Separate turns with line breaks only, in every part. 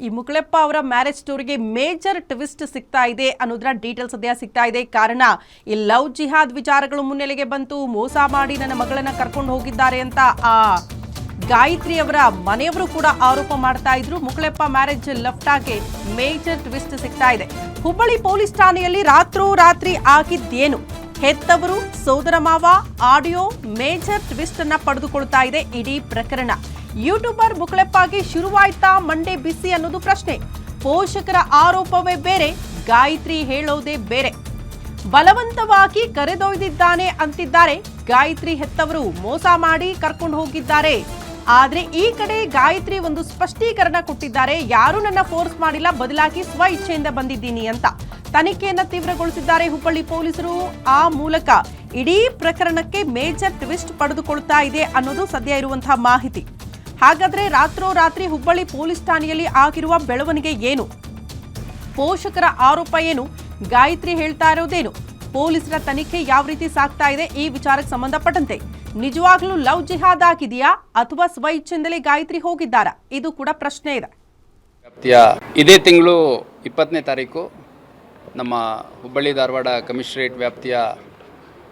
ಈ ಮುಕುಳೆಪ್ಪ ಅವರ marriage ಸ್ಟೋರಿಗೆ major twist ಸಿಗ್ತಾ ಇದೆ ಅನ್ನೋದರ ಡೀಟೇಲ್ಸ್ ಸದ್ಯ ಸಿಗ್ತಾ ಇದೆ. ಕಾರಣ ಈ ಲವ್ ಜಿಹಾದ್ ವಿಚಾರಗಳು ಮುನ್ನೆಲೆಗೆ ಬಂತು. ಮೋಸ ಮಾಡಿ ನನ್ನ ಮಗಳನ್ನ ಕರ್ಕೊಂಡು ಹೋಗಿದ್ದಾರೆ ಅಂತ ಆ ಗಾಯತ್ರಿ ಅವರ ಮನೆಯವರು ಕೂಡ ಆರೋಪ ಮಾಡ್ತಾ ಇದ್ರು. ಮುಕುಳೆಪ್ಪ ಮ್ಯಾರೇಜ್ ಲಫ್ಟಾಗೆ ಮೇಜರ್ ಟ್ವಿಸ್ಟ್ ಸಿಗ್ತಾ ಇದೆ. ಹುಬ್ಬಳ್ಳಿ ಪೊಲೀಸ್ ಠಾಣೆಯಲ್ಲಿ ರಾತ್ರಿ ಆಗಿದ್ದೇನು? ಹೆತ್ತವರು, ಸೋದರ ಮಾವ, ಆಡಿಯೋ ಮೇಜರ್ ಟ್ವಿಸ್ಟ್ ಅನ್ನ ಪಡೆದುಕೊಳ್ತಾ ಇದೆ ಇಡೀ ಪ್ರಕರಣ. ಯೂಟ್ಯೂಬರ್ ಮುಕುಳೆಪ್ಪಗೆ ಶುರುವಾಯ್ತಾ ಮಂಡೆ ಬಿಸಿ ಅನ್ನೋದು ಪ್ರಶ್ನೆ. ಪೋಷಕರ ಆರೋಪವೇ ಬೇರೆ, ಗಾಯತ್ರಿ ಹೇಳೋದೇ ಬೇರೆ. ಬಲವಂತವಾಗಿ ಕರೆದೊಯ್ದಿದ್ದಾನೆ ಅಂತಿದ್ದಾರೆ ಗಾಯತ್ರಿ ಹೆತ್ತವರು. ಮೋಸ ಮಾಡಿ ಕರ್ಕೊಂಡು ಹೋಗಿದ್ದಾರೆ. ಆದ್ರೆ ಈ ಕಡೆ ಗಾಯತ್ರಿ ಒಂದು ಸ್ಪಷ್ಟೀಕರಣ ಕೊಟ್ಟಿದ್ದಾರೆ. ಯಾರು ನನ್ನ ಫೋರ್ಸ್ ಮಾಡಿಲ್ಲ, ಬದಲಾಗಿ ಸ್ವ ಇಚ್ಛೆಯಿಂದ ಬಂದಿದ್ದೀನಿ ಅಂತ ತನಿಖೆಯನ್ನ ತೀವ್ರಗೊಳಿಸಿದ್ದಾರೆ ಹುಬ್ಬಳ್ಳಿ ಪೊಲೀಸರು. ಆ ಮೂಲಕ ಇಡೀ ಪ್ರಕರಣಕ್ಕೆ ಮೇಜರ್ ಟ್ವಿಸ್ಟ್ ಪಡೆದುಕೊಳ್ತಾ ಇದೆ ಅನ್ನೋದು ಸದ್ಯ ಇರುವಂತಹ ಮಾಹಿತಿ. ಹಾಗಾದ್ರೆ ರಾತ್ರಿ ಹುಬ್ಬಳ್ಳಿ ಪೊಲೀಸ್ ಠಾಣೆಯಲ್ಲಿ ಆಗಿರುವ ಬೆಳವಣಿಗೆ ಏನು? ಪೋಷಕರ ಆರೋಪ ಏನು? ಗಾಯತ್ರಿ ಹೇಳ್ತಾ ಇರೋದೇನು? ಪೊಲೀಸರ ತನಿಖೆ ಯಾವ ರೀತಿ ಸಾಗ್ತಾ ಇದೆ? ಈ ವಿಚಾರಕ್ಕೆ ಸಂಬಂಧಪಟ್ಟಂತೆ ನಿಜವಾಗ್ಲೂ ಲವ್ ಜಿಹಾದ್ ಆಗಿದೆಯಾ ಅಥವಾ ಸ್ವ ಇಚ್ಛೆಯಿಂದಲೇ ಗಾಯತ್ರಿ ಹೋಗಿದ್ದಾರಾ? ಇದು ಕೂಡ ಪ್ರಶ್ನೆ ಇದೆ.
ಇದೇ ತಿಂಗಳು 20ನೇ ತಾರೀಕು ನಮ್ಮ ಹುಬ್ಬಳ್ಳಿ ಧಾರವಾಡ ಕಮಿಷನರೇಟ್ ವ್ಯಾಪ್ತಿಯ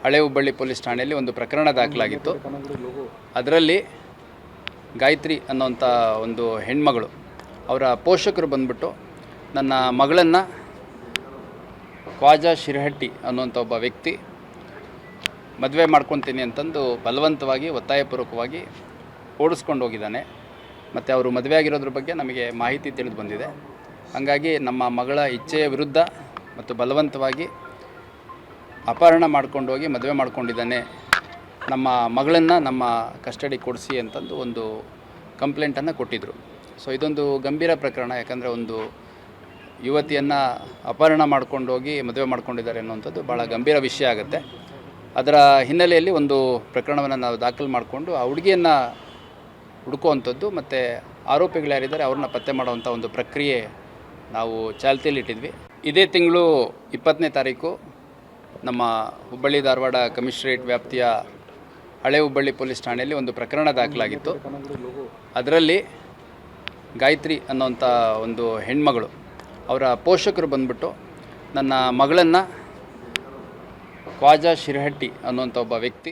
ಹಳೆ ಹುಬ್ಬಳ್ಳಿ ಪೊಲೀಸ್ ಠಾಣೆಯಲ್ಲಿ ಒಂದು ಪ್ರಕರಣ ದಾಖಲಾಗಿತ್ತು. ಅದರಲ್ಲಿ ಗಾಯತ್ರಿ ಅನ್ನೋಂಥ ಒಂದು ಹೆಣ್ಮಗಳು, ಅವರ ಪೋಷಕರು ಬಂದ್ಬಿಟ್ಟು ನನ್ನ ಮಗಳನ್ನು ಖ್ವಾಜಾ ಶಿರಹಟ್ಟಿ ಅನ್ನುವಂಥ ಒಬ್ಬ ವ್ಯಕ್ತಿ ಮದುವೆ ಮಾಡ್ಕೊತೀನಿ ಅಂತಂದು ಬಲವಂತವಾಗಿ ಒತ್ತಾಯಪೂರ್ವಕವಾಗಿ ಓಡಿಸ್ಕೊಂಡು ಹೋಗಿದ್ದಾನೆ. ಮತ್ತು ಅವರು ಮದುವೆ ಆಗಿರೋದ್ರ ಬಗ್ಗೆ ನಮಗೆ ಮಾಹಿತಿ ತಿಳಿದು ಬಂದಿದೆ. ಹಾಗಾಗಿ ನಮ್ಮ ಮಗಳ ಇಚ್ಛೆಯ ವಿರುದ್ಧ ಮತ್ತು ಬಲವಂತವಾಗಿ ಅಪಹರಣ ಮಾಡ್ಕೊಂಡು ಹೋಗಿ ಮದುವೆ ಮಾಡ್ಕೊಂಡಿದ್ದಾನೆ, ನಮ್ಮ ಮಗಳನ್ನು ನಮ್ಮ ಕಸ್ಟಡಿ ಕೊಡಿಸಿ ಅಂತಂದು ಒಂದು ಕಂಪ್ಲೇಂಟನ್ನು ಕೊಟ್ಟಿದ್ದರು. ಸೊ ಇದೊಂದು ಗಂಭೀರ ಪ್ರಕರಣ. ಯಾಕಂದರೆ ಒಂದು ಯುವತಿಯನ್ನು ಅಪಹರಣ ಮಾಡ್ಕೊಂಡು ಹೋಗಿ ಮದುವೆ ಮಾಡ್ಕೊಂಡಿದ್ದಾರೆ ಅನ್ನುವಂಥದ್ದು ಭಾಳ ಗಂಭೀರ ವಿಷಯ ಆಗುತ್ತೆ. ಅದರ ಹಿನ್ನೆಲೆಯಲ್ಲಿ ಒಂದು ಪ್ರಕರಣವನ್ನು ನಾವು ದಾಖಲು ಮಾಡಿಕೊಂಡು ಆ ಹುಡುಗಿಯನ್ನು ಹುಡುಕುವಂಥದ್ದು ಮತ್ತು ಆರೋಪಿಗಳು ಯಾರಿದ್ದಾರೆ ಅವ್ರನ್ನ ಪತ್ತೆ ಮಾಡುವಂಥ ಒಂದು ಪ್ರಕ್ರಿಯೆ ನಾವು ಚಾಲ್ತಿಯಲ್ಲಿಟ್ಟಿದ್ವಿ. ಇದೇ ತಿಂಗಳು 20ನೇ ತಾರೀಕು ನಮ್ಮ ಹುಬ್ಬಳ್ಳಿ ಧಾರವಾಡ ಕಮಿಷನರೇಟ್ ವ್ಯಾಪ್ತಿಯ ಹಳೆ ಹುಬ್ಬಳ್ಳಿ ಪೊಲೀಸ್ ಠಾಣೆಯಲ್ಲಿ ಒಂದು ಪ್ರಕರಣ ದಾಖಲಾಗಿತ್ತು. ಅದರಲ್ಲಿ ಗಾಯತ್ರಿ ಅನ್ನೋಂಥ ಒಂದು ಹೆಣ್ಮಗಳು, ಅವರ ಪೋಷಕರು ಬಂದ್ಬಿಟ್ಟು ನನ್ನ ಮಗಳನ್ನು ಖ್ವಾಜಾ ಶಿರಹಟ್ಟಿ ಅನ್ನುವಂಥ ಒಬ್ಬ ವ್ಯಕ್ತಿ